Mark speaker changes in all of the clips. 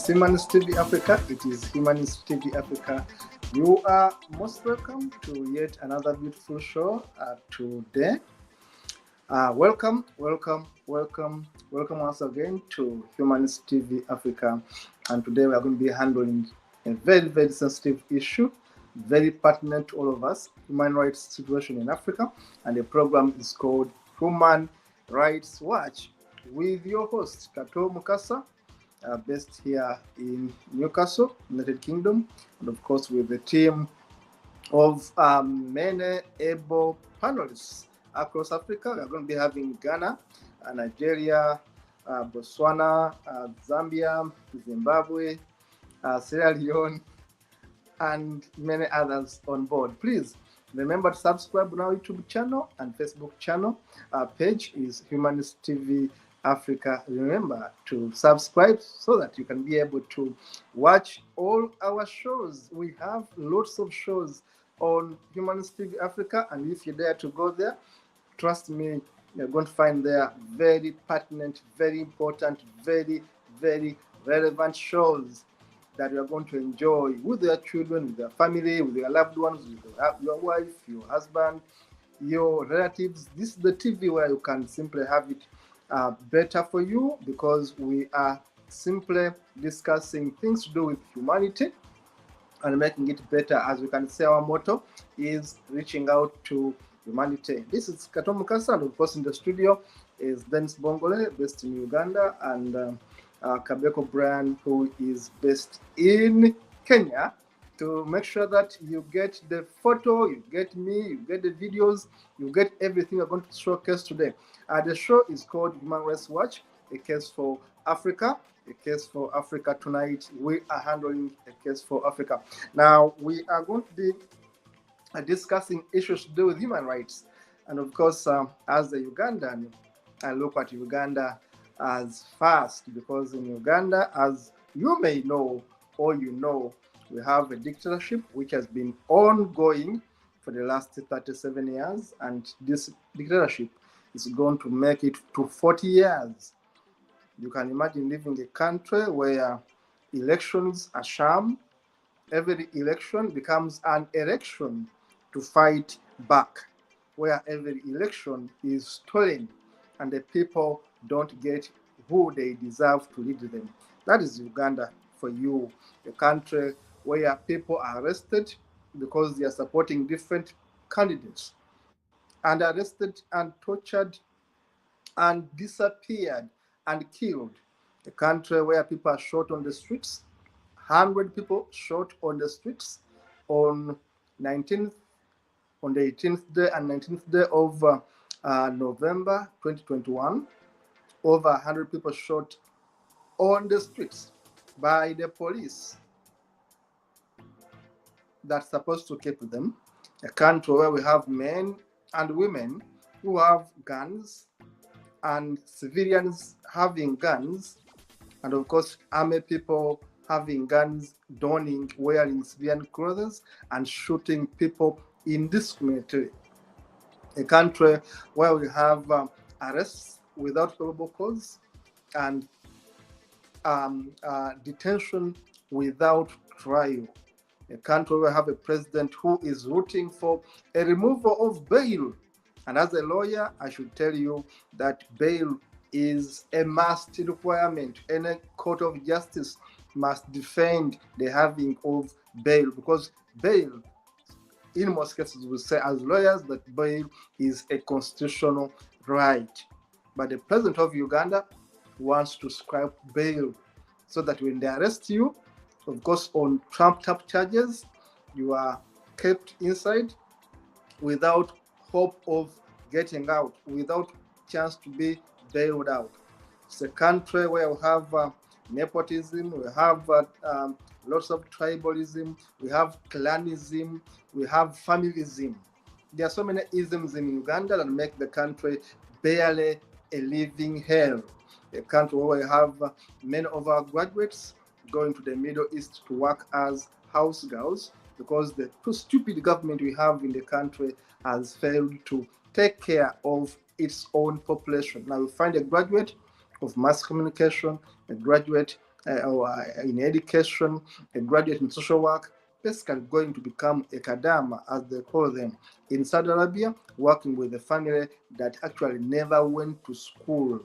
Speaker 1: Humanist TV Africa. It is Humanist TV Africa. You are most welcome to yet another beautiful show today. Welcome once again to Humanist TV Africa. And today we are going to be handling a very, very sensitive issue, very pertinent to all of us, human rights situation in Africa. And the program is called Human Rights Watch with your host, Kato Mukasa, based here in Newcastle, United Kingdom, and of course with the team of many able panelists across Africa. We are going to be having Ghana, Nigeria, Botswana, Zambia, Zimbabwe, Sierra Leone, and many others on board. Please remember to subscribe on our YouTube channel and Facebook channel. Our page is Humanist TV Africa. Remember to subscribe so that you can be able to watch all our shows. We have lots of shows on Humanist TV Africa, and if you dare to go there, trust me, you're going to find there very pertinent, very important, very, very relevant shows that you are going to enjoy with your children, with your family, with your loved ones, with your wife, your husband, your relatives. This is the TV where you can simply have it better for you, because we are simply discussing things to do with humanity and making it better. As you can see, our motto is reaching out to humanity. This is Kato Mukasa, and of course in the studio is Dennis Bongole, based in Uganda, and Kabeko Brian, who is based in Kenya, to make sure that you get the photo, you get me, you get the videos, you get everything we're going to showcase today. The show is called Human Rights Watch, a case for Africa. A case for Africa. Tonight we are handling a case for Africa. Now we are going to be discussing issues to do with human rights, and of course, as a Ugandan, I look at Uganda as fast, because in Uganda, as you may know or you know, we have a dictatorship which has been ongoing for the last 37 years, and this dictatorship is going to make it to 40 years. You can imagine living in a country where elections are sham. Every election becomes an election to fight back, where every election is stolen and the people don't get who they deserve to lead them. That is Uganda for you, a country where people are arrested because they are supporting different candidates, and arrested and tortured and disappeared and killed. A country where people are shot on the streets, 100 people shot on the streets on the 18th day and 19th day of November 2021. Over 100 people shot on the streets by the police that's supposed to keep them. A country where we have men and women who have guns, and civilians having guns, and of course army people having guns, wearing civilian clothes and shooting people indiscriminately. A country where we have arrests without probable cause, and detention without trial. A country where we have a president who is rooting for a removal of bail. And as a lawyer, I should tell you that bail is a must requirement. Any court of justice must defend the having of bail, because bail, in most cases, we say as lawyers that bail is a constitutional right. But the president of Uganda wants to scrap bail so that when they arrest you, of course, on trumped up charges, you are kept inside without hope of getting out, without chance to be bailed out. It's a country where we have nepotism, we have lots of tribalism, we have clanism, we have familism. There are so many isms in Uganda that make the country barely a living hell. A country where we have many of our graduates going to the Middle East to work as house girls, because the too stupid government we have in the country has failed to take care of its own population. Now, you find a graduate of mass communication, a graduate in education, a graduate in social work, basically going to become a kadama, as they call them, in Saudi Arabia, working with a family that actually never went to school.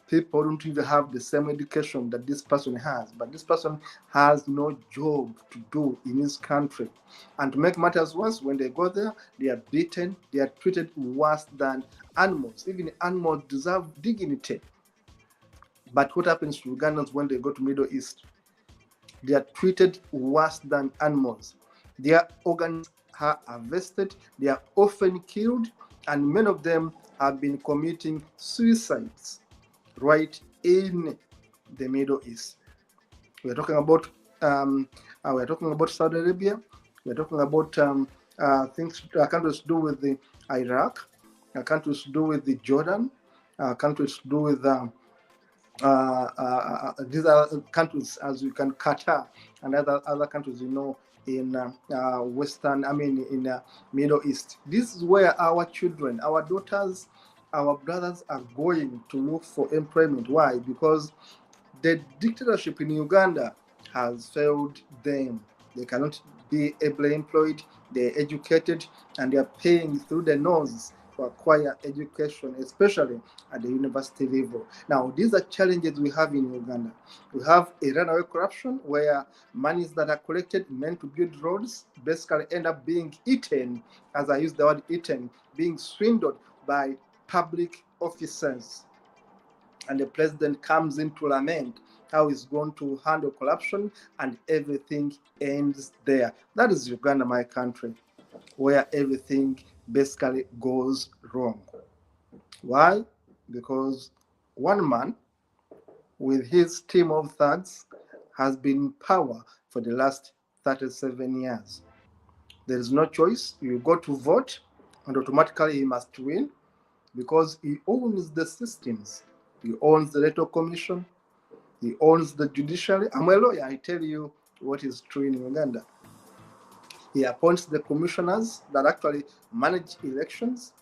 Speaker 1: People don't even have the same education that this person has, but this person has no job to do in his country. And to make matters worse, when they go there, they are beaten, they are treated worse than animals. Even animals deserve dignity. But what happens to Ugandans when they go to Middle East? They are treated worse than animals. Their organs are harvested, they are often killed, and many of them have been committing suicides right in the Middle East. We're talking about Saudi Arabia. We're talking about things, countries to do with the Iraq, countries to do with the Jordan, countries to do with these are countries, as you can, Qatar and other countries, in Middle East. This is where our children, our daughters, our brothers are going to look for employment. Why? Because the dictatorship in Uganda has failed them. They cannot be ably employed, they're educated, and they are paying through the nose to acquire education, especially at the university level. Now, these are challenges we have in Uganda. We have a runaway corruption where monies that are collected meant to build roads basically end up being eaten, as I use the word eaten, being swindled by public officers. And the president comes in to lament how he's going to handle corruption, and everything ends there. That is Uganda, my country, where everything basically goes wrong. Why? Because one man with his team of thugs has been in power for the last 37 years. There is no choice. You go to vote, and automatically he must win, because he owns the systems. He owns the electoral commission. He owns the judiciary. I'm a lawyer. I tell you what is true in Uganda. He appoints the commissioners that actually manage elections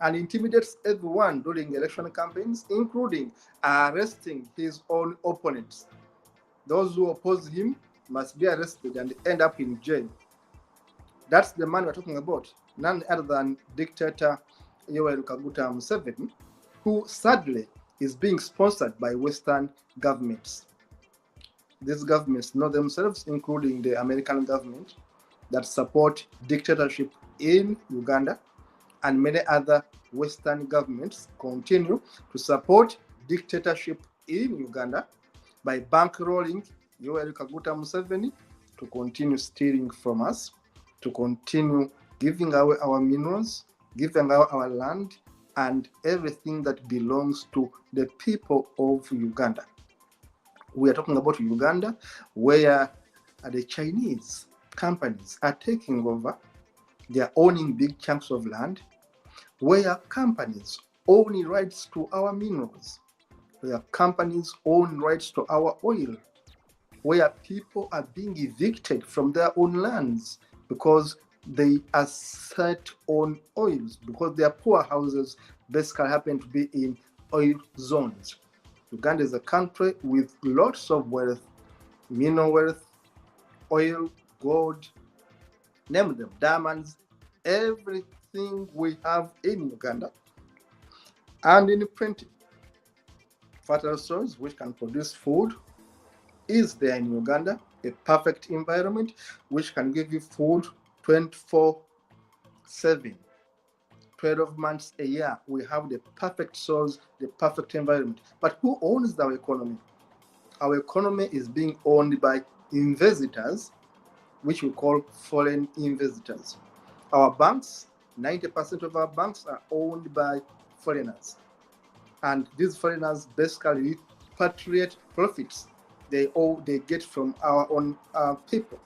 Speaker 1: and intimidates everyone during election campaigns, including arresting his own opponents. Those who oppose him must be arrested and end up in jail. That's the man we're talking about, none other than dictator Yoweri Kaguta Museveni, who sadly is being sponsored by Western governments. These governments know themselves, including the American government, that support dictatorship in Uganda, and many other Western governments continue to support dictatorship in Uganda by bankrolling Yoweri Kaguta Museveni to continue stealing from us, to continue giving away our minerals, giving away our land, and everything that belongs to the people of Uganda. We are talking about Uganda, where the Chinese companies are taking over. They are owning big chunks of land, where companies own rights to our minerals, where companies own rights to our oil, where people are being evicted from their own lands because they are set on oils, because their poor houses basically happen to be in oil zones. Uganda is a country with lots of wealth, mineral wealth, oil, gold, name them, diamonds, everything we have in Uganda, and in printing. fertile soils which can produce food is there in Uganda, a perfect environment which can give you food 24/7, 12 months a year. We have the perfect soils, the perfect environment. But who owns our economy? Our economy is being owned by investors, which we call foreign investors. Our banks, 90% of our banks are owned by foreigners. And these foreigners basically repatriate profits they get from our own people.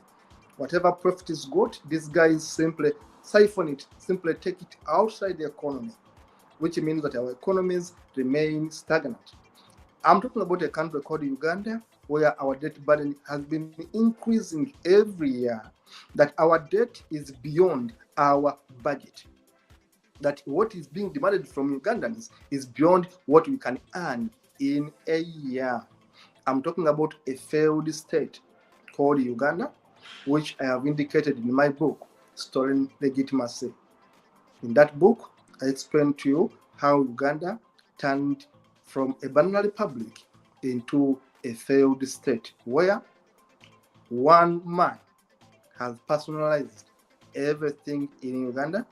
Speaker 1: Whatever profit is got, these guys simply siphon it, simply take it outside the economy, which means that our economies remain stagnant. I'm talking about a country called Uganda, where our debt burden has been increasing every year, that our debt is beyond our budget, that what is being demanded from Ugandans is beyond what we can earn in a year. I'm talking about a failed state called Uganda, which I have indicated in my book, Stolen Legitimacy. In that book, I explained to you how Uganda turned from a banana republic into a failed state, where one man has personalized everything in Uganda,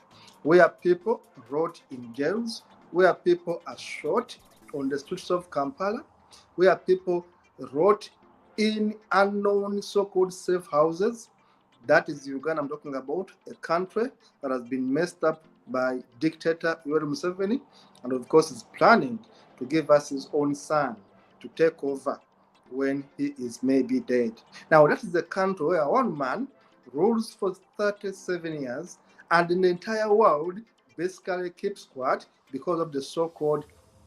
Speaker 1: where people rot in jails, where people are shot on the streets of Kampala, where people rot in unknown so-called safe houses. That is Uganda I'm talking about, a country that has been messed up by dictator Yoweri Museveni, and of course is planning to give us his own son to take over when he is maybe dead. Now that is the country where one man rules for 37 years, and in the entire world basically keeps quiet because of the so-called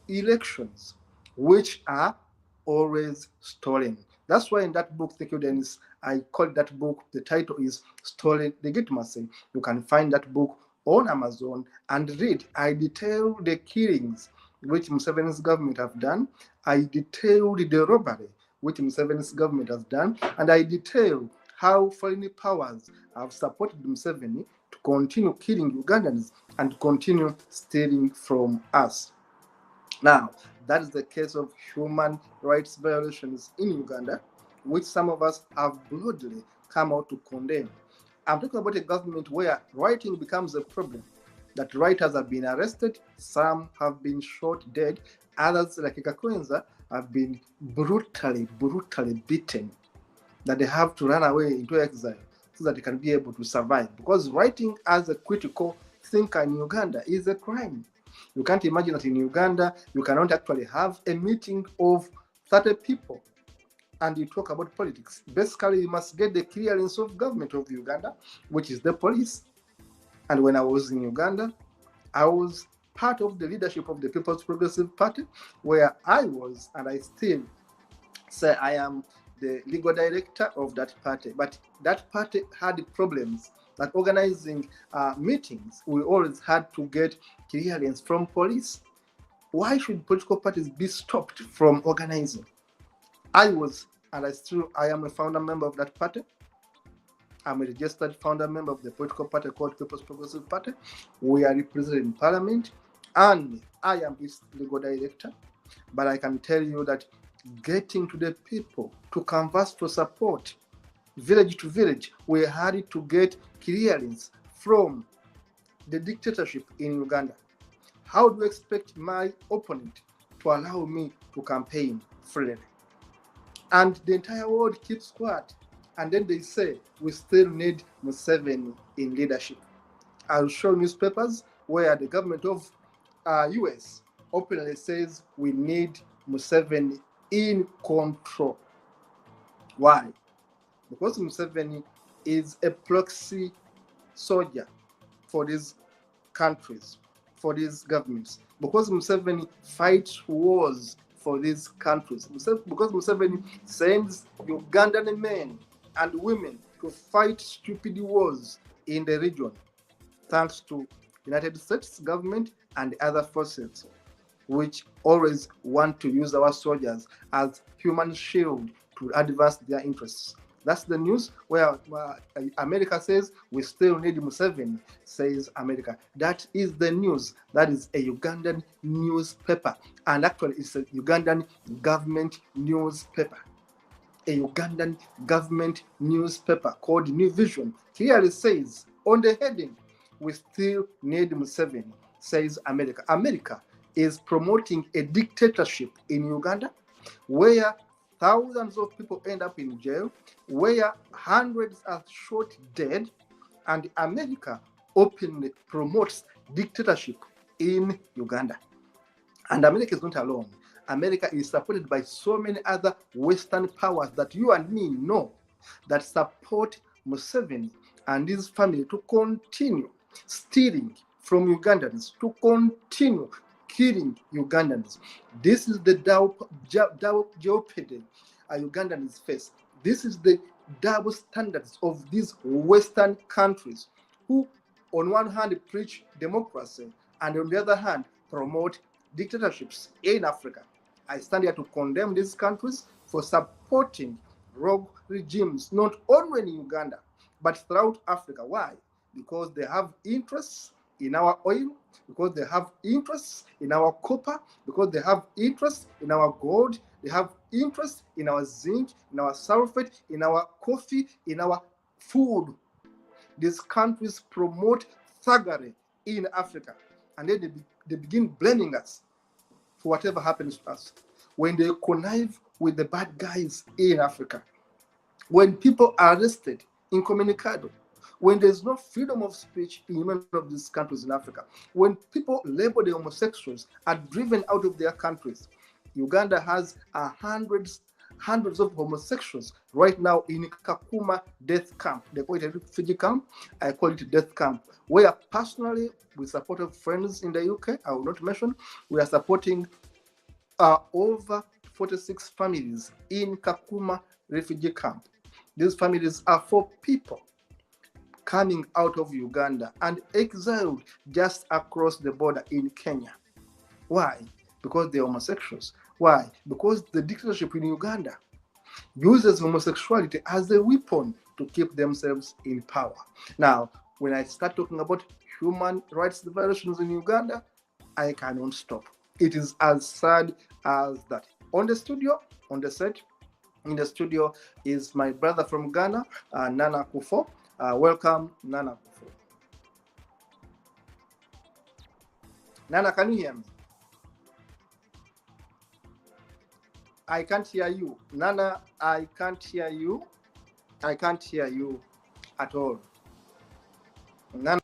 Speaker 1: elections, which are always stolen. That's why in that book, thank you, Dennis, I call that book, the title is Stolen Legitimacy. You can find that book on Amazon and read. I detail the killings which Museveni's government have done. I detailed the robbery which Museveni's government has done, and I detail how foreign powers have supported Museveni to continue killing Ugandans and continue stealing from us. Now, that is the case of human rights violations in Uganda, which some of us have broadly come out to condemn. I'm talking about a government where writing becomes a problem, that writers have been arrested, some have been shot dead, others, like Kakwenza, have been brutally beaten, that they have to run away into exile so that they can be able to survive. Because writing as a critical thinker in Uganda is a crime. You can't imagine that in Uganda, you cannot actually have a meeting of 30 people and you talk about politics. Basically, you must get the clearance of government of Uganda, which is the police. And when I was in Uganda, I was part of the leadership of the People's Progressive Party, where I was, and I still say I am the legal director of that party. But that party had problems that organizing meetings, we always had to get clearance from police. Why should political parties be stopped from organizing? I was, and I am a founder member of that party. I'm a registered founder member of the political party called People's Progressive Party. We are represented in Parliament, and I am its legal director. But I can tell you that getting to the people to canvass for support, village to village, we had to get clearance from the dictatorship in Uganda. How do you expect my opponent to allow me to campaign freely? And the entire world keeps quiet. And then they say, we still need Museveni in leadership. I'll show newspapers where the government of US openly says we need Museveni in control. Why? Because Museveni is a proxy soldier for these countries, for these governments. Because Museveni fights wars for these countries. Because Museveni sends Ugandan men and women to fight stupid wars in the region, thanks to United States government and other forces, which always want to use our soldiers as human shield to advance their interests. That's the news where America says we still need Museveni, says America. That is the news. That is a Ugandan newspaper. And actually, it's a Ugandan government newspaper. A Ugandan government newspaper called New Vision clearly says on the heading, we still need Museveni, says America. America is promoting a dictatorship in Uganda where thousands of people end up in jail, where hundreds are shot dead, and America openly promotes dictatorship in Uganda. And America is not alone. America is supported by so many other Western powers that you and me know that support Museveni and his family to continue stealing from Ugandans, to continue killing Ugandans. This is the jeopardy Ugandans face. This is the double standards of these Western countries who, on one hand, preach democracy and on the other hand, promote dictatorships in Africa. I stand here to condemn these countries for supporting rogue regimes, not only in Uganda, but throughout Africa. Why? Because they have interests in our oil, because they have interests in our copper, because they have interests in our gold, they have interests in our zinc, in our sulfate, in our coffee, in our food. These countries promote thuggery in Africa, and then they begin blaming us for whatever happens to us. When they connive with the bad guys in Africa, when people are arrested incommunicado, when there's no freedom of speech in many of these countries in Africa, when people labeled the homosexuals are driven out of their countries. Uganda has hundreds of homosexuals right now in Kakuma death camp. They call it a refugee camp. I call it a death camp, where personally, with support of friends in the UK, I will not mention, we are supporting over 46 families in Kakuma refugee camp. These families are for people coming out of Uganda and exiled just across the border in Kenya. Why? Because they're homosexuals. Why? Because the dictatorship in Uganda uses homosexuality as a weapon to keep themselves in power. Now, when I start talking about human rights violations in Uganda, I cannot stop. It is as sad as that. On the set, in the studio is my brother from Ghana, Nana Kufo. Welcome, Nana Kufo. Nana, can you hear me? I can't hear you. Nana, I can't hear you. I can't hear you at all. Nana.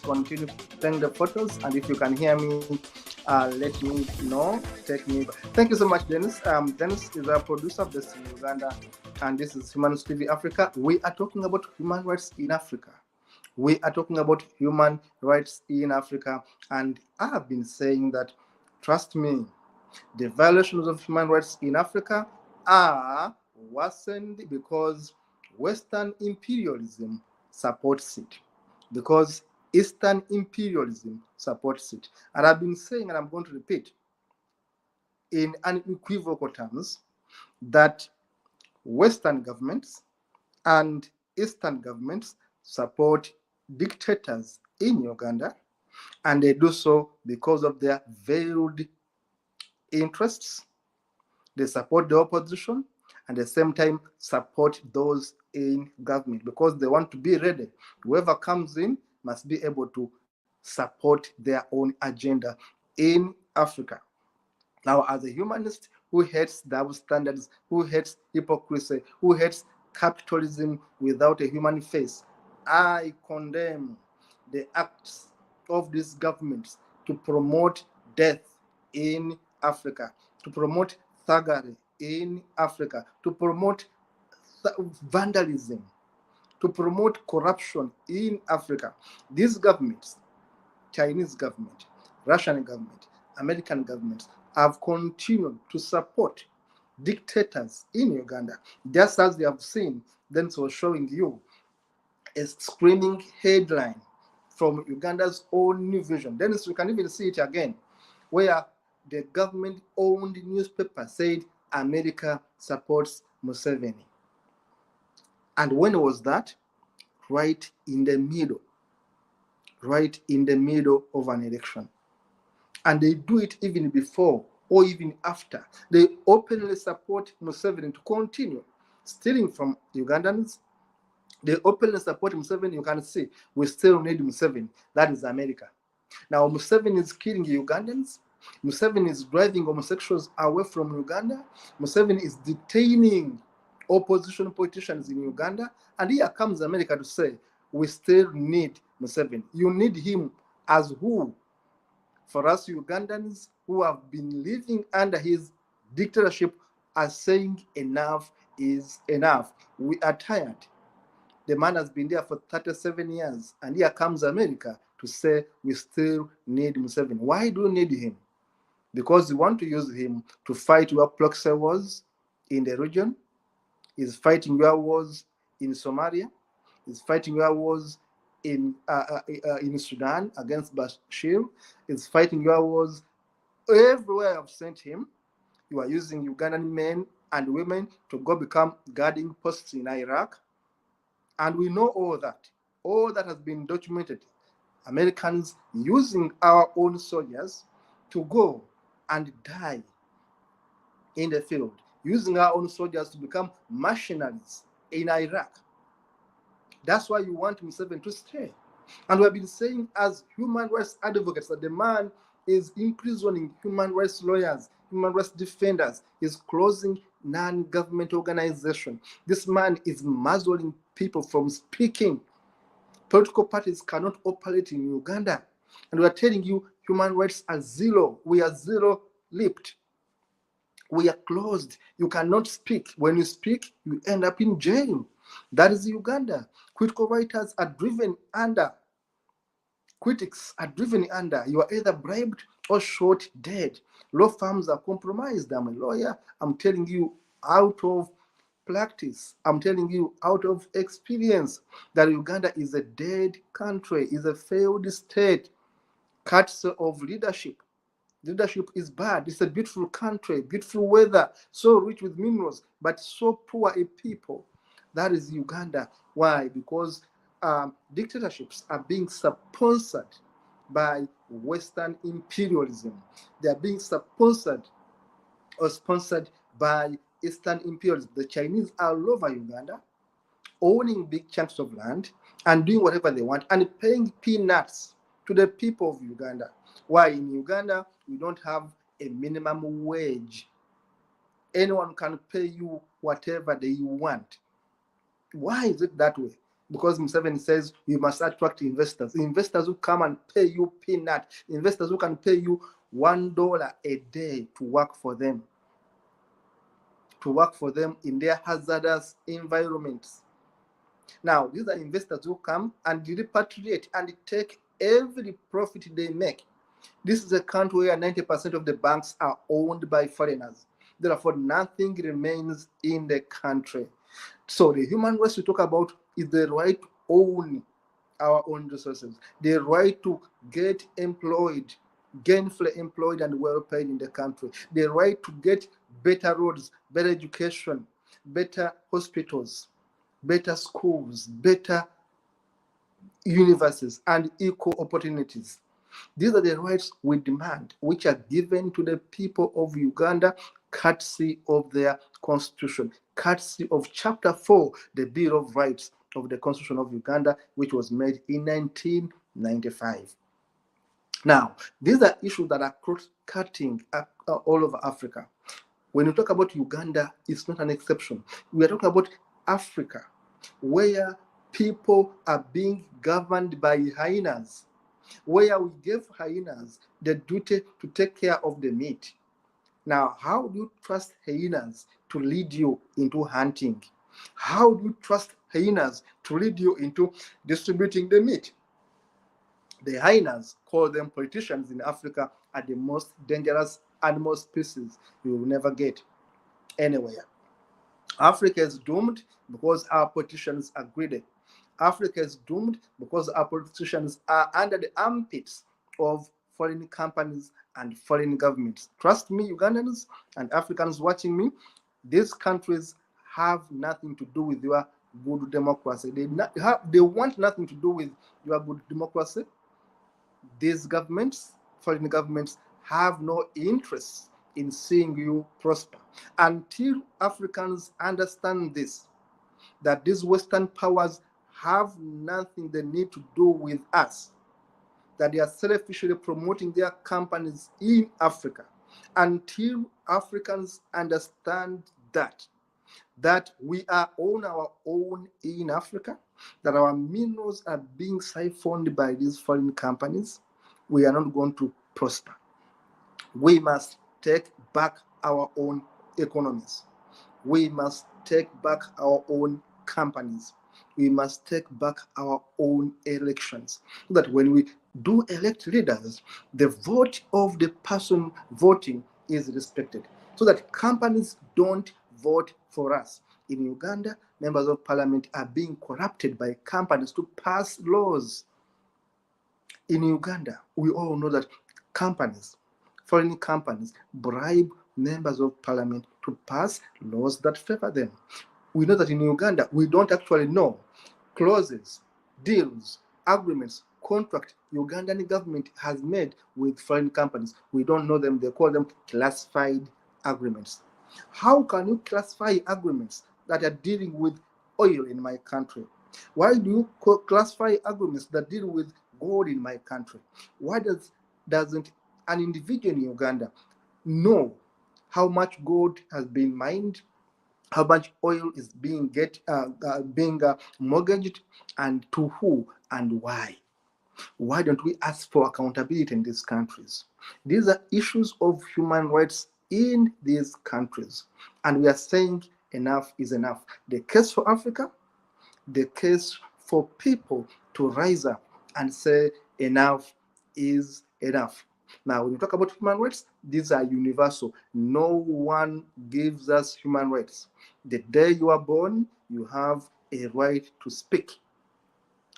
Speaker 1: continue playing the photos, and if you can hear me, let me know. Take me. Thank you so much, Dennis. Dennis is a producer based in Uganda, and this is Humanist TV Africa. We are talking about human rights in Africa. We are talking about human rights in Africa, and I have been saying that, trust me, the violations of human rights in Africa are worsened because Western imperialism supports it, because Eastern imperialism supports it. And I've been saying, and I'm going to repeat in unequivocal terms, that Western governments and Eastern governments support dictators in Uganda, and they do so because of their veiled interests. They support the opposition and at the same time support those in government because they want to be ready. Whoever comes in must be able to support their own agenda in Africa. Now, as a humanist who hates double standards, who hates hypocrisy, who hates capitalism without a human face, I condemn the acts of these governments to promote death in Africa, to promote thuggery in Africa, to promote vandalism, to promote corruption in Africa. These governments, Chinese government, Russian government, American governments, have continued to support dictators in Uganda, just as they have seen. Then so showing you a screaming headline from Uganda's own New Vision. Then you can even see it again, where the government-owned newspaper said America supports Museveni. And when was that? Right in the middle of an election. And they do it even before or even after. They openly support Museveni to continue stealing from Ugandans. They openly support Museveni. You can see, we still need Museveni. That is America. Now, Museveni is killing Ugandans. Museveni is driving homosexuals away from Uganda. Museveni is detaining opposition politicians in Uganda. And here comes America to say, we still need Museveni. You need him as who? For us Ugandans who have been living under his dictatorship are saying enough is enough. We are tired. The man has been there for 37 years, and here comes America to say we still need Museveni. Why do you need him? Because you want to use him to fight your proxy wars in the region. He's fighting your wars in Somalia. He's fighting your wars in Sudan against Bashir. He's fighting your wars everywhere. I've sent him. You are using Ugandan men and women to go become guarding posts in Iraq. And we know all that. All that has been documented. Americans using our own soldiers to go and die in the field, using our own soldiers to become mercenaries in Iraq. That's why you want Museveni to stay. And we have been saying as human rights advocates that the man is imprisoning human rights lawyers, human rights defenders, is closing non-government organizations. This man is muzzling people from speaking. Political parties cannot operate in Uganda. And we are telling you human rights are zero. We are zero-lipped. We are closed. You cannot speak. When you speak, you end up in jail. That is Uganda. Critical writers are driven under. Critics are driven under. You are either bribed or shot dead. Law firms are compromised. I'm a lawyer. I'm telling you out of practice. I'm telling you out of experience that Uganda is a dead country, is a failed state. Cuts of leadership. Leadership is bad. It's a beautiful country, beautiful weather, so rich with minerals, but so poor a people. That is Uganda. Why? Because dictatorships are being sponsored by Western imperialism. They are being sponsored by Eastern imperialism. The Chinese are all over Uganda, owning big chunks of land and doing whatever they want and paying peanuts to the people of Uganda. Why? In Uganda, we don't have a minimum wage. Anyone can pay you whatever they want. Why is it that way? because Museveni says you must attract investors who come and pay you peanut, investors who can pay you $1 a day to work for them, in their hazardous environments. Now, these are investors who come and repatriate and take every profit they make. This is a country where 90% of the banks are owned by foreigners. Therefore, nothing remains in the country. So the human rights we talk about is the right to own our own resources, the right to get employed, gainfully employed and well paid in the country, the right to get better roads, better education, better hospitals, better schools, better universities, and equal opportunities. These are the rights we demand, which are given to the people of Uganda, courtesy of their constitution, courtesy of Chapter 4, the Bill of Rights of the Constitution of Uganda, which was made in 1995. Now, these are issues that are cross-cutting all over Africa. When you talk about Uganda, it's not an exception. We are talking about Africa, where people are being governed by hyenas, where we gave hyenas the duty to take care of the meat. Now, how do you trust hyenas to lead you into hunting? How do you trust hyenas to lead you into distributing the meat? The hyenas, call them politicians in Africa, are the most dangerous animal species you will never get anywhere. Africa is doomed because our politicians are greedy. Africa is doomed because our politicians are under the armpits of foreign companies and foreign governments. Trust me, Ugandans and Africans watching me, these countries have nothing to do with your good democracy. They want nothing to do with your good democracy. These governments, foreign governments, have no interest in seeing you prosper. Until Africans understand this, that these Western powers have nothing they need to do with us, that they are selfishly promoting their companies in Africa. Until Africans understand that we are on our own in Africa, that our minerals are being siphoned by these foreign companies, we are not going to prosper. We must take back our own economies. We must take back our own companies. We must take back our own elections, so that when we do elect leaders, the vote of the person voting is respected, so that companies don't vote for us. In Uganda, members of parliament are being corrupted by companies to pass laws. In Uganda, we all know that companies, foreign companies, bribe members of parliament to pass laws that favor them. We know that in Uganda, we don't actually know clauses, deals, agreements, contract Ugandan government has made with foreign companies. We don't know them. They call them classified agreements. How can you classify agreements that are dealing with oil in my country? Why do you classify agreements that deal with gold in my country? Why doesn't an individual in Uganda know how much gold has been mined, how much oil is being mortgaged, and to who and why? Why don't we ask for accountability in these countries? These are issues of human rights in these countries, and we are saying enough is enough. The case for Africa, the case for people to rise up and say enough is enough. Now, when you talk about human rights, these are universal. No one gives us human rights. The day you are born, you have a right to speak.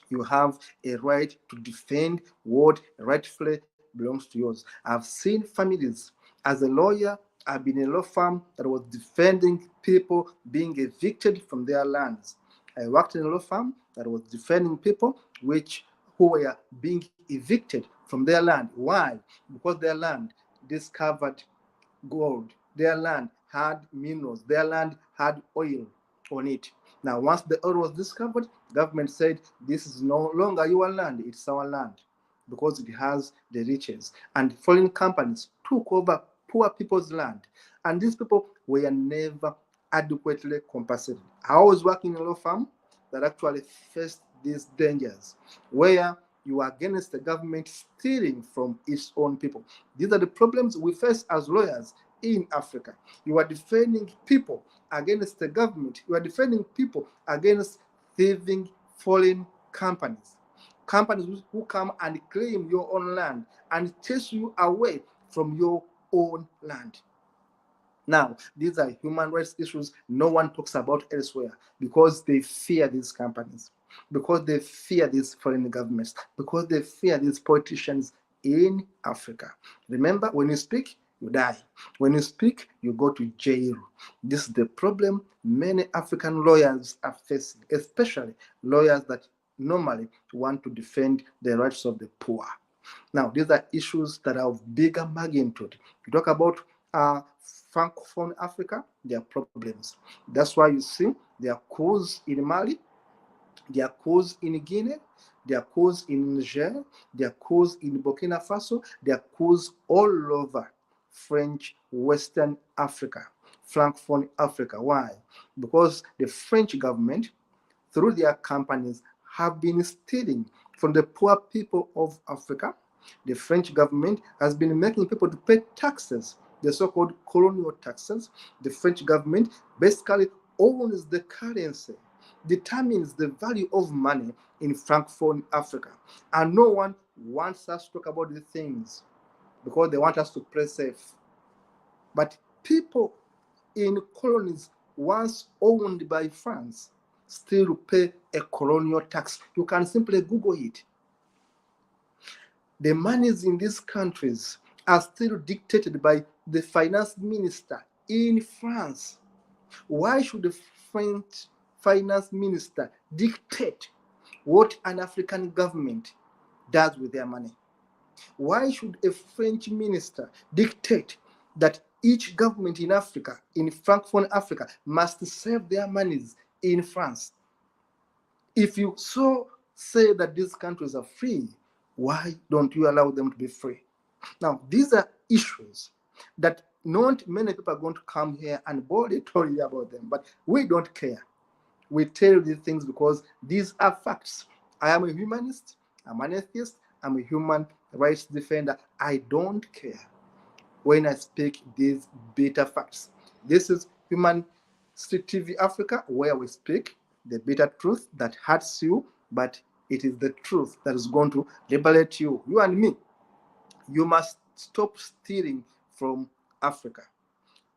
Speaker 1: You have a right to defend what rightfully belongs to yours. I've seen families, as a lawyer, I've been in a law firm that was defending people being evicted from their lands. I worked in a law firm that was defending people who were being evicted from their land. Why? Because their land discovered gold. Their land had minerals. Their land had oil on it. Now, once the oil was discovered, government said, this is no longer your land, it's our land, because it has the riches. And foreign companies took over poor people's land. And these people were never adequately compensated. I was working in a law firm that actually faced these dangers where you are against the government stealing from its own people. These are the problems we face as lawyers in Africa. You are defending people against the government. You are defending people against thieving foreign companies. Companies who come and claim your own land and chase you away from your own land. Now, these are human rights issues no one talks about elsewhere because they fear these companies, because they fear these foreign governments, because they fear these politicians in Africa. Remember, when you speak, you die. When you speak, you go to jail. This is the problem many African lawyers are facing, especially lawyers that normally want to defend the rights of the poor. Now, these are issues that are of bigger magnitude. You talk about Francophone Africa, there are problems. That's why you see there are coups in Mali, there are coups in Guinea, there are coups in Niger, there are coups in Burkina Faso, there are coups all over French Western Africa, Francophone Africa. Why? Because the French government, through their companies, have been stealing from the poor people of Africa. The French government has been making people to pay taxes, the so-called colonial taxes. The French government basically owns the currency, determines the value of money in Francophone Africa. And no one wants us to talk about these things because they want us to play safe. But people in colonies once owned by France still pay a colonial tax. You can simply Google it. The monies in these countries are still dictated by the finance minister in France. Why should the French finance minister dictate what an African government does with their money? Why should a French minister dictate that each government in Africa, in Francophone Africa, must save their monies in France? If you so say that these countries are free, why don't you allow them to be free? Now, these are issues that not many people are going to come here and boldly tell you about them, but we don't care. We tell these things because these are facts. I am a humanist, I'm an atheist, I'm a human rights defender. I don't care when I speak these bitter facts. This is Human Street TV Africa, where we speak the bitter truth that hurts you, but it is the truth that is going to liberate you, you and me. You must stop stealing from Africa.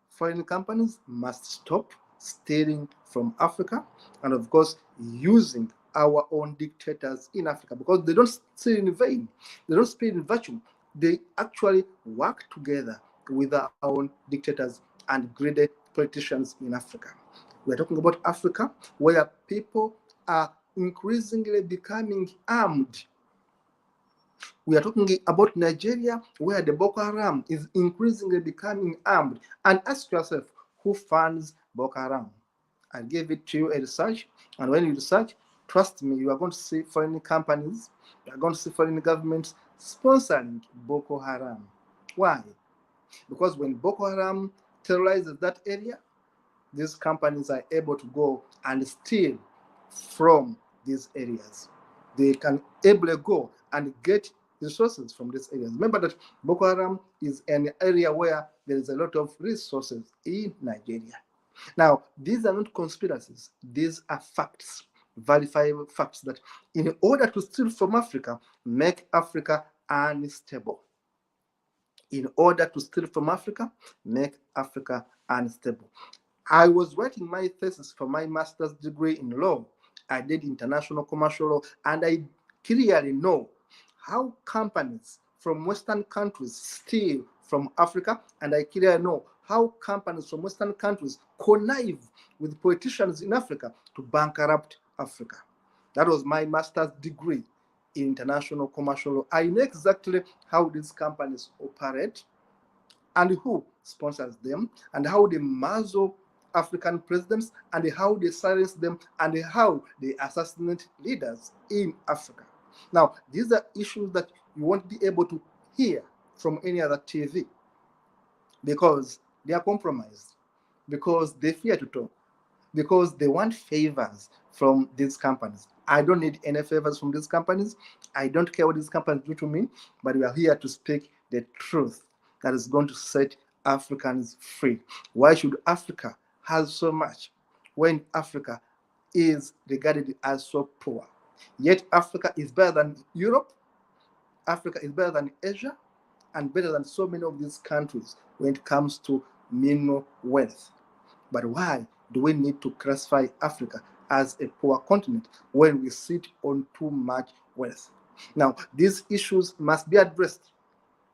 Speaker 1: Foreign companies must stop stealing from Africa, and of course, using our own dictators in Africa, because they don't steal in vain, they don't steal in vacuum. They actually work together with our own dictators and greedy politicians in Africa. We're talking about Africa, where people are increasingly becoming armed. We are talking about Nigeria, where the Boko Haram is increasingly becoming armed. And ask yourself, who funds Boko Haram? I gave it to you a research, and when you research, trust me, you are going to see foreign companies, you are going to see foreign governments sponsoring Boko Haram. Why? Because when Boko Haram terrorizes that area, these companies are able to go and steal from these areas. They can able to go and get resources from these areas. Remember that Boko Haram is an area where there is a lot of resources in Nigeria. Now, these are not conspiracies. These are facts, verifiable facts that in order to steal from Africa, make Africa unstable. In order to steal from Africa, make Africa unstable. I was writing my thesis for my master's degree in law. I did international commercial law, and I clearly know how companies from Western countries steal from Africa, and I clearly know how companies from Western countries connive with politicians in Africa to bankrupt Africa. That was my master's degree in international commercial law. I know exactly how these companies operate and who sponsors them, and how they muzzle African presidents, and how they silence them, and how they assassinate leaders in Africa. Now, these are issues that you won't be able to hear from any other TV because they are compromised, because they fear to talk. because they want favors from these companies. I don't need any favors from these companies. I don't care what these companies do to me, but we are here to speak the truth that is going to set Africans free. Why should Africa have so much when Africa is regarded as so poor? Yet Africa is better than Europe, Africa is better than Asia, and better than so many of these countries when it comes to mineral wealth. But why do we need to classify Africa as a poor continent when we sit on too much wealth? Now, these issues must be addressed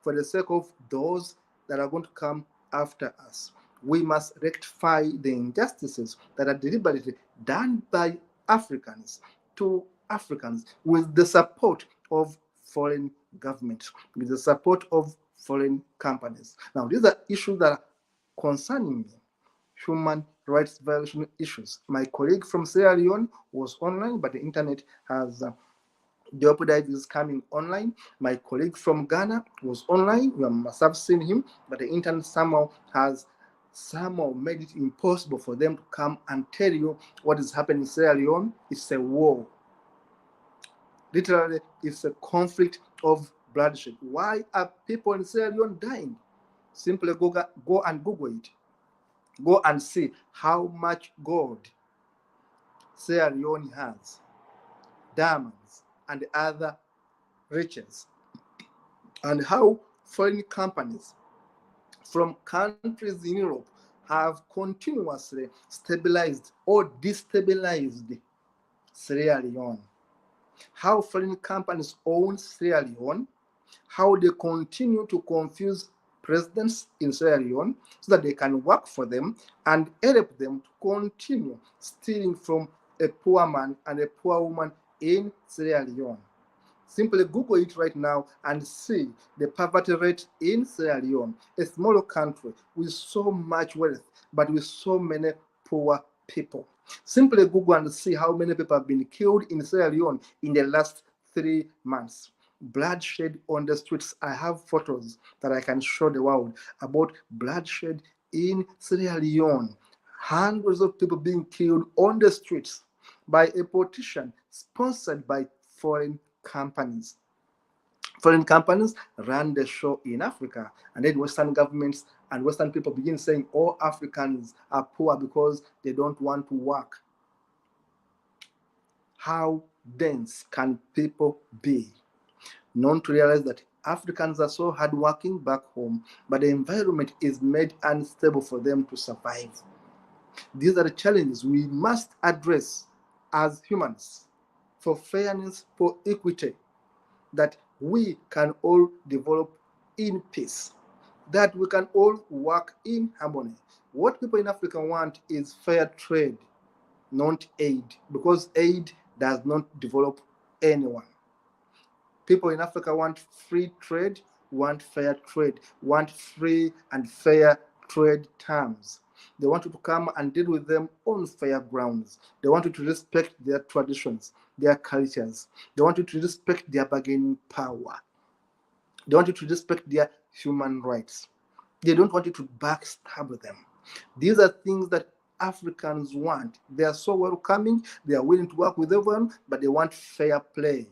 Speaker 1: for the sake of those that are going to come after us. We must rectify the injustices that are deliberately done by Africans to Africans with the support of foreign governments, with the support of foreign companies. Now, these are issues that are concerning me, human rights violation issues. My colleague from Sierra Leone was online, but the internet has jeopardized is coming online. My colleague from Ghana was online. You must have seen him, but the internet somehow made it impossible for them to come and tell you what is happening in Sierra Leone. It's a war. Literally, it's a conflict of bloodshed. Why are people in Sierra Leone dying? Simply go and Google it. Go and see how much gold Sierra Leone has, diamonds, and other riches, and how foreign companies from countries in Europe have continuously stabilized or destabilized Sierra Leone. How foreign companies own Sierra Leone, how they continue to confuse presidents in Sierra Leone so that they can work for them and help them to continue stealing from a poor man and a poor woman in Sierra Leone. Simply Google it right now and see the poverty rate in Sierra Leone, a small country with so much wealth, but with so many poor people. Simply Google and see how many people have been killed in Sierra Leone in the last 3 months. Bloodshed on the streets. I have photos that I can show the world about bloodshed in Sierra Leone. Hundreds of people being killed on the streets by a politician sponsored by foreign companies. Foreign companies run the show in Africa, and then Western governments and Western people begin saying all Africans are poor because they don't want to work. How dense can people be not to realize that Africans are so hardworking back home, but the environment is made unstable for them to survive? These are the challenges we must address as humans for fairness, for equity, that we can all develop in peace, that we can all work in harmony. What people in Africa want is fair trade, not aid, because aid does not develop anyone. People in Africa want free trade, want fair trade, want free and fair trade terms. They want you to come and deal with them on fair grounds. They want you to respect their traditions, their cultures. They want you to respect their bargaining power. They want you to respect their human rights. They don't want you to backstab them. These are things that Africans want. They are so welcoming, they are willing to work with everyone, but they want fair play,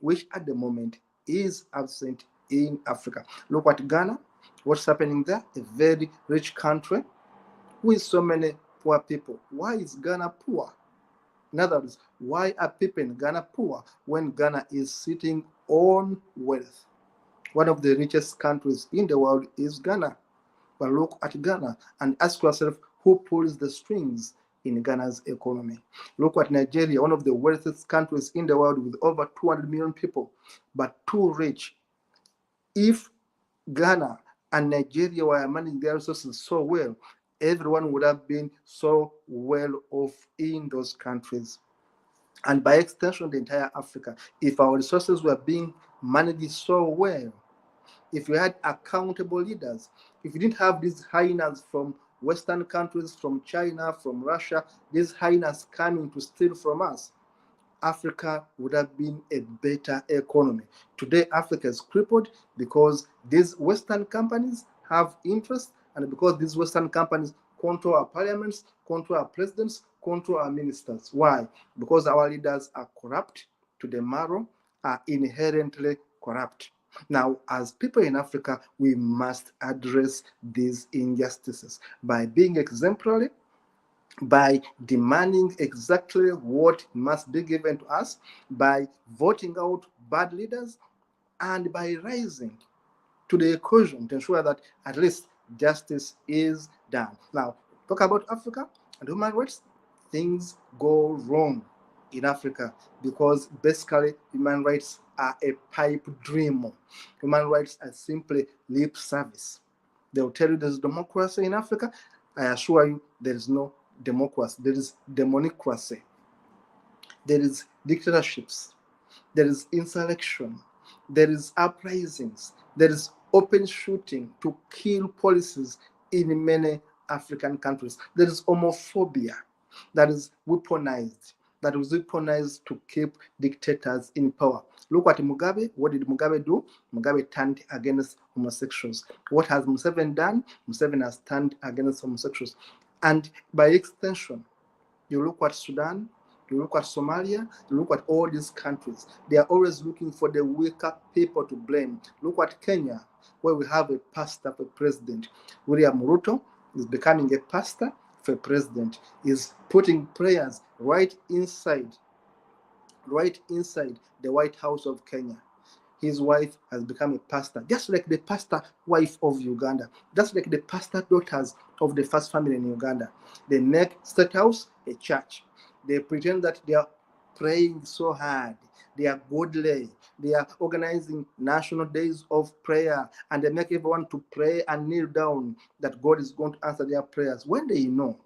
Speaker 1: which at the moment is absent in Africa. Look at Ghana, what's happening there? A very rich country with so many poor people. Why is Ghana poor? In other words, why are people in Ghana poor when Ghana is sitting on wealth? One of the richest countries in the world is Ghana. But look at Ghana and ask yourself who pulls the strings in Ghana's economy. Look at Nigeria, one of the wealthiest countries in the world with over 200 million people, but too rich. If Ghana and Nigeria were managing their resources so well, everyone would have been so well off in those countries. And by extension, the entire Africa. If our resources were being managed so well, if we had accountable leaders, if we didn't have these hyenas from Western countries, from China, from Russia, these hyenas coming to steal from us, Africa would have been a better economy. Today, Africa is crippled because these Western companies have interest and because these Western companies control our parliaments, control our presidents, control our ministers. Why? Because our leaders are corrupt to the marrow, are inherently corrupt. Now, as people in Africa, we must address these injustices by being exemplary, by demanding exactly what must be given to us, by voting out bad leaders, and by rising to the occasion to ensure that at least justice is done. Now, talk about Africa and human rights, things go wrong in Africa because basically human rights are a pipe dream. Human rights are simply lip service. They will tell you there's democracy in Africa. I assure you there is no democracy. There is demonicracy. There is dictatorships. There is insurrection. There is uprisings. There is open shooting to kill policies in many African countries. There is homophobia that is weaponized, to keep dictators in power. Look at Mugabe. What did Mugabe do? Mugabe turned against homosexuals. What has Museveni done? Museveni has turned against homosexuals. And by extension, you look at Sudan, you look at Somalia, you look at all these countries. They are always looking for the weaker people to blame. Look at Kenya, where we have a pastor for president. William Ruto is becoming a pastor for president. Is putting prayers right inside the White House of Kenya. His wife has become a pastor, just like the pastor wife of Uganda, just like the pastor daughters of the first family in Uganda. They make State House a church. They pretend that they are praying so hard. They are godly. They are organizing national days of prayer, and they make everyone to pray and kneel down that God is going to answer their prayers when they know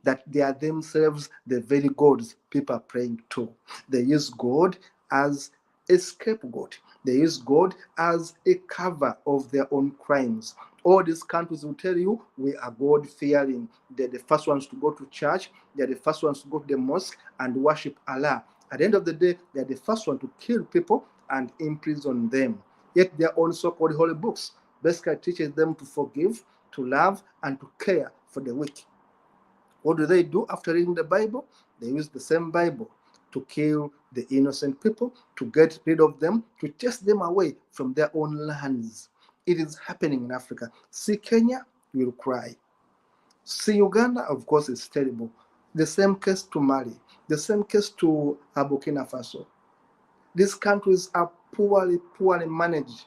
Speaker 1: that they are themselves the very gods people are praying to. They use God as a scapegoat. They use God as a cover of their own crimes. All these countries will tell you we are God fearing. They're the first ones to go to church. They're the first ones to go to the mosque and worship Allah. At the end of the day, they're the first one to kill people and imprison them. Yet their own so-called holy books basically teaches them to forgive, to love, and to care for the weak. What do they do after reading the Bible? They use the same Bible to kill the innocent people, to get rid of them, to chase them away from their own lands. It is happening in Africa. See Kenya, you will cry. See Uganda, of course, it's terrible. The same case to Mali, the same case to Burkina Faso. These countries are poorly managed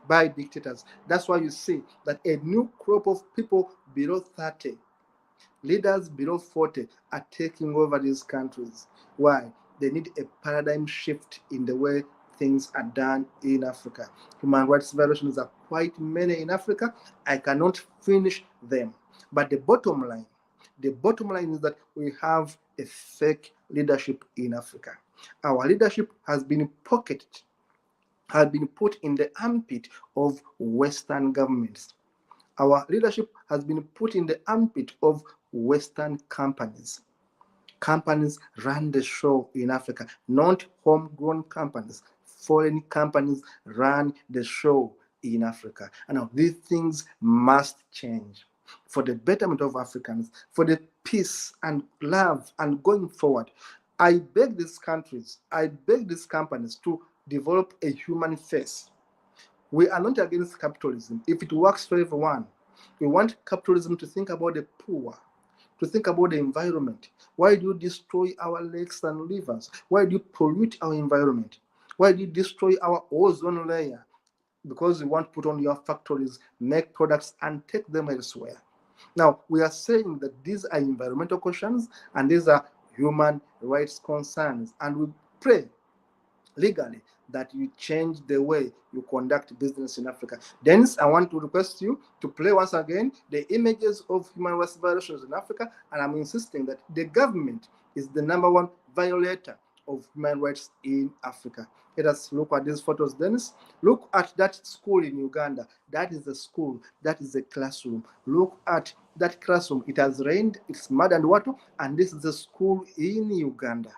Speaker 1: by dictators. That's why you see that a new crop of people below 30, leaders below 40 are taking over these countries. Why? They need a paradigm shift in the way things are done in Africa. Human rights violations are quite many in Africa. I cannot finish them. But the bottom line is that we have a fake leadership in Africa. Our leadership has been pocketed, has been put in the armpit of Western governments. Our leadership has been put in the armpit of Western companies. Companies run the show in Africa, not homegrown companies. Foreign companies run the show in Africa. And now these things must change for the betterment of Africans, for the peace and love and going forward. I beg these companies to develop a human face. We are not against capitalism if it works for everyone. We want capitalism to think about the poor, to think about the environment. Why do you destroy our lakes and rivers? Why do you pollute our environment? Why do you destroy our ozone layer? Because you want to put on your factories, make products, and take them elsewhere. Now, we are saying that these are environmental questions and these are human rights concerns, and we pray legally that you change the way you conduct business in Africa. Dennis, I want to request you to play once again the images of human rights violations in Africa, and I'm insisting that the government is the number one violator of human rights in Africa. Let us look at these photos, Dennis. Look at that school in Uganda. That is a school. That is a classroom. Look at that classroom. It has rained. It's mud and water. And this is a school in Uganda.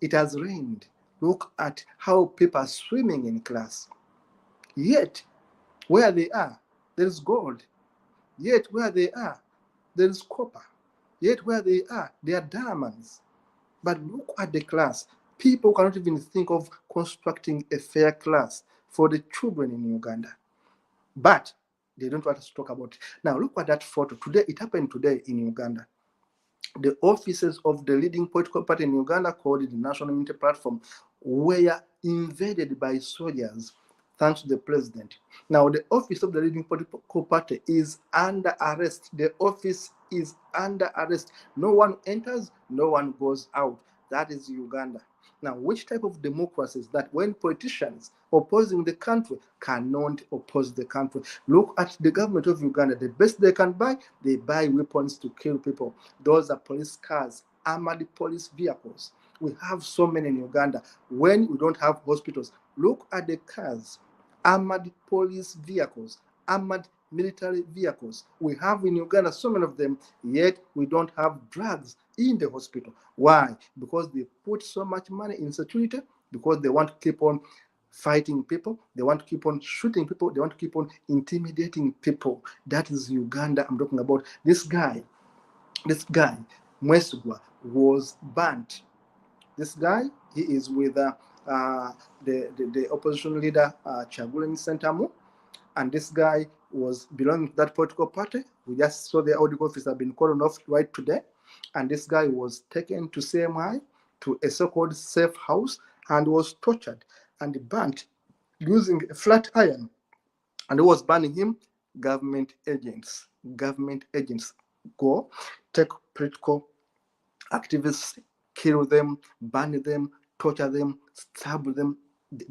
Speaker 1: It has rained. Look at how people are swimming in class. Yet, where they are, there is gold. Yet where they are, there is copper. Yet where they are diamonds. But look at the class. People cannot even think of constructing a fair class for the children in Uganda. But they don't want us to talk about it. Now look at that photo. Today, it happened today in Uganda. The offices of the leading political party in Uganda, called the National Unity Platform, were invaded by soldiers thanks to the president. Now, the office of the leading political party is under arrest. The office is under arrest. No one enters, no one goes out. That is Uganda. Now, which type of democracy is that when politicians opposing the country cannot oppose the country? Look at the government of Uganda. The best they can buy, they buy weapons to kill people. Those are police cars, armored police vehicles. We have so many in Uganda. When we don't have hospitals, look at the cars, armored police vehicles, armored military vehicles. We have in Uganda so many of them, yet we don't have drugs in the hospital. Why? Because they put so much money in security, because they want to keep on fighting people, they want to keep on shooting people, they want to keep on intimidating people. That is Uganda I'm talking about. This guy, Mwesugwa, was burnt. This guy, he is with the opposition leader, Chagulanyi Sentamu, and this guy was belonging to that political party. We just saw the audio office have been called off right today, and this guy was taken to CMI, to a so-called safe house, and was tortured and burnt using a flat iron. And who was burning him? Government agents. Government agents go take political activists, kill them, burn them, torture them, stab them.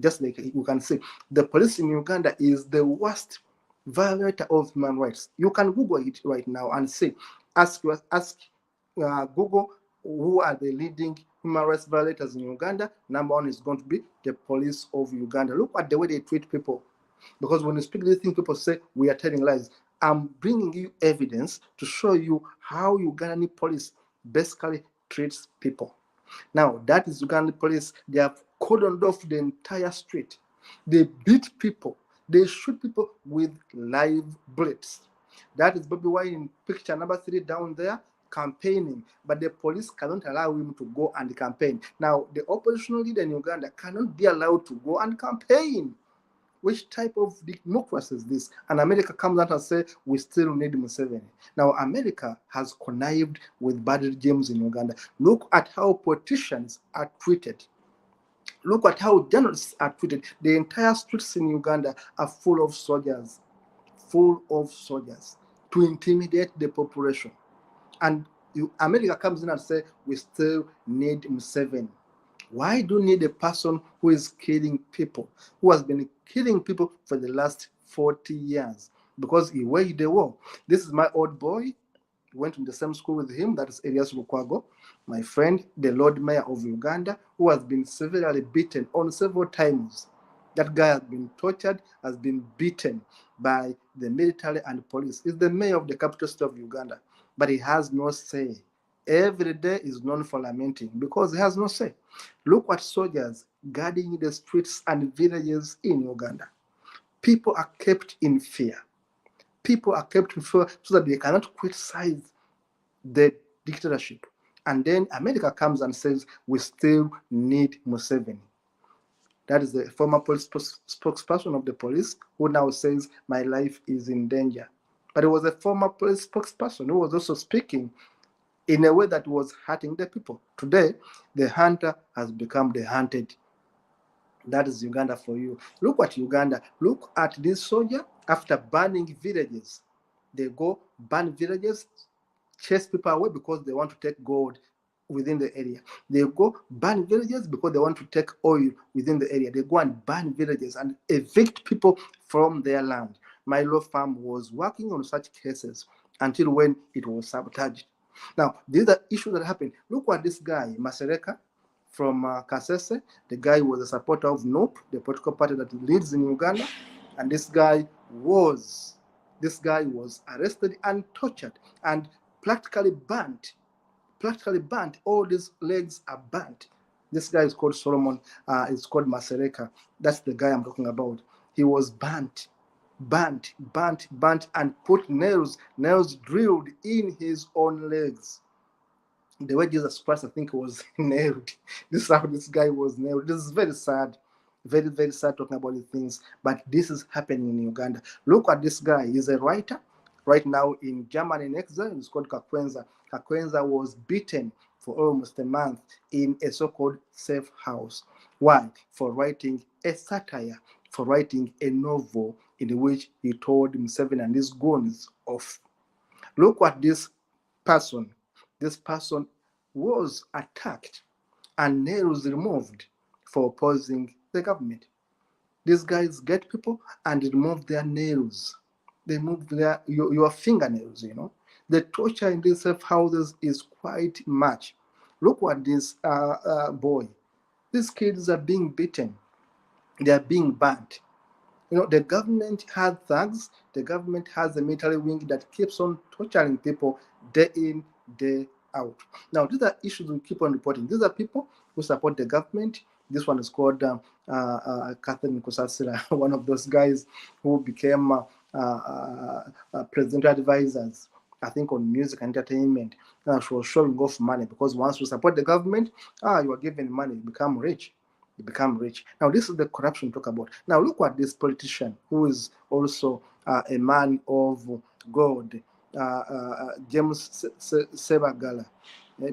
Speaker 1: Just like you can see, the police in Uganda is the worst violator of human rights. You can Google it right now and see. Ask Google who are the leading human rights violators in Uganda. Number one is going to be the police of Uganda. Look at the way they treat people. Because when you speak these things, people say we are telling lies. I'm bringing you evidence to show you how Ugandan police basically treats people. Now, that is Ugandan police. They have cordoned off the entire street. They beat people. They shoot people with live bullets. That is Bobby Wine in picture number 3 down there, campaigning. But the police cannot allow him to go and campaign. Now, the opposition leader in Uganda cannot be allowed to go and campaign. Which type of democracy is this? And America comes out and says, we still need Museveni. Now, America has connived with bad regimes in Uganda. Look at how politicians are treated. Look at how journalists are treated. The entire streets in Uganda are full of soldiers to intimidate the population. And America comes in and says, we still need Museveni. Why do you need a person who is killing people, who has been killing people for the last 40 years? Because he waged the war. This is my old boy. Went to the same school with him, that is Elias Lukwago, my friend, the Lord Mayor of Uganda, who has been severely beaten on several times. That guy has been tortured, has been beaten by the military and police. He's the mayor of the capital city of Uganda, but he has no say. Every day is known for lamenting because he has no say. Look at soldiers guarding the streets and villages in Uganda. People are kept in fear. People are kept in fear so that they cannot criticize the dictatorship. And then America comes and says, we still need Museveni. That is the former police spokesperson of the police who now says, my life is in danger. But it was a former police spokesperson who was also speaking in a way that was hurting the people. Today, the hunter has become the hunted. That is Uganda for you. Look at Uganda. Look at this soldier after burning villages. They go burn villages, chase people away because they want to take gold within the area. They go burn villages because they want to take oil within the area. They go and burn villages and evict people from their land. My law firm was working on such cases until when it was sabotaged. Now, these are issues that happen. Look at this guy, Masereka, from Kasese. The guy was a supporter of NOP, the political party that leads in Uganda. And this guy was arrested and tortured and practically burnt. All these legs are burnt. This guy is called Solomon. It's called Masereka. That's the guy I'm talking about. He was burnt. burnt, and put nails drilled in his own legs. The way Jesus Christ, I think, was nailed. This is how this guy was nailed. This is very sad. Very, very sad talking about these things. But this is happening in Uganda. Look at this guy. He's a writer right now in Germany in exile. He's called Kakwenza. Kakwenza was beaten for almost a month in a so-called safe house. Why? For writing a satire, for writing a novel in which he told himself and his goons off. Look at this person. This person was attacked and nails removed for opposing the government. These guys get people and remove their nails. They move your fingernails, you know. The torture in these safe houses is quite much. Look at this boy. These kids are being beaten. They are being burnt. You know, the government has thugs, the government has a military wing that keeps on torturing people day in, day out. Now, these are issues we keep on reporting. These are people who support the government. This one is called Kato Mukasa, one of those guys who became presidential advisors, I think, on music and entertainment. She was showing off money because once you support the government, you are given money, you become rich. You become rich. Now, this is the corruption we talk about. Now, look at this politician who is also a man of God, James Sebagala,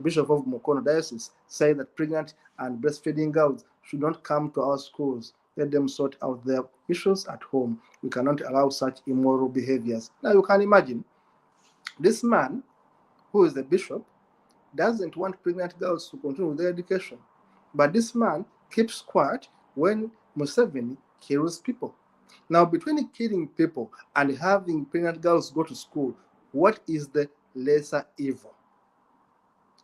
Speaker 1: Bishop of Mukono Diocese, said that pregnant and breastfeeding girls should not come to our schools. Let them sort out their issues at home. We cannot allow such immoral behaviors. Now, you can imagine this man, who is the bishop, doesn't want pregnant girls to continue with their education. But this man keeps quiet when Museveni kills people. Now, between killing people and having pregnant girls go to school, what is the lesser evil?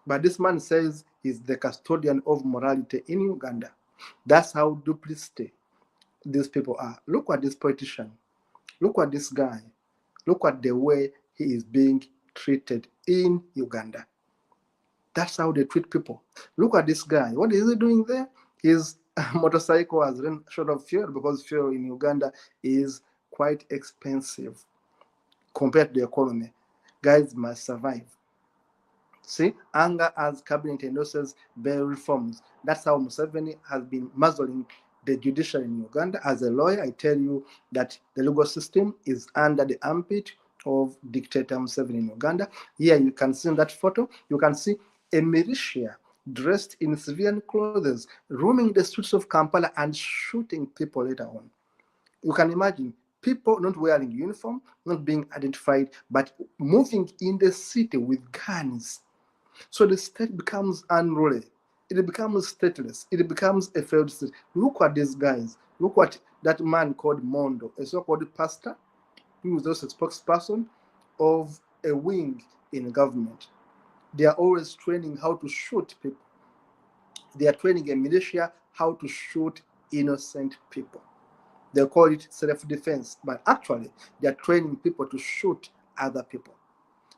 Speaker 1: But this man says he's the custodian of morality in Uganda. That's how duplicity these people are. Look at this politician. Look at this guy. Look at the way he is being treated in Uganda. That's how they treat people. Look at this guy. What is he doing there? His motorcycle has run short of fuel because fuel in Uganda is quite expensive compared to the economy. Guys must survive. See, anger as cabinet endorses bail reforms. That's how Museveni has been muzzling the judiciary in Uganda. As a lawyer, I tell you that the legal system is under the armpit of dictator Museveni in Uganda. Here you can see in that photo, you can see a militia dressed in civilian clothes roaming the streets of Kampala and shooting people later on. You can imagine people not wearing uniform, not being identified, but moving in the city with guns. So the state becomes unruly. It becomes stateless. It becomes a failed state. Look at these guys. Look at that man called Mondo, a so-called pastor, who is also a spokesperson of a wing in government. They are always training how to shoot people. They are training a militia how to shoot innocent people. They call it self-defense, but actually they are training people to shoot other people.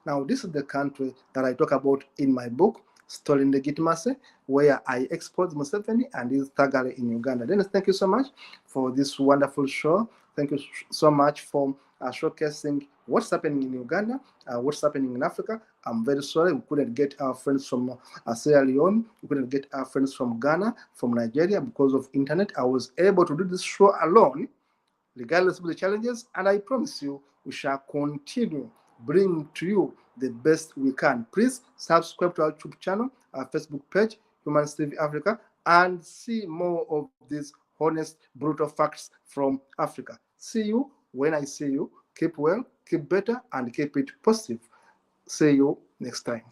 Speaker 1: Now, this is the country that I talk about in my book, Stolen Legitimacy, where I expose Museveni and his thuggery in Uganda. Dennis, thank you so much for this wonderful show. Thank you so much for showcasing what's happening in Uganda, what's happening in Africa. I'm very sorry we couldn't get our friends from Sierra Leone, we couldn't get our friends from Ghana, from Nigeria because of internet. I was able to do this show alone regardless of the challenges, and I promise you we shall continue bringing to you the best we can. Please subscribe to our YouTube channel, our Facebook page, Humanist TV Africa, and see more of these honest, brutal facts from Africa. See you when I see you. Keep well, keep better, and keep it positive. See you next time.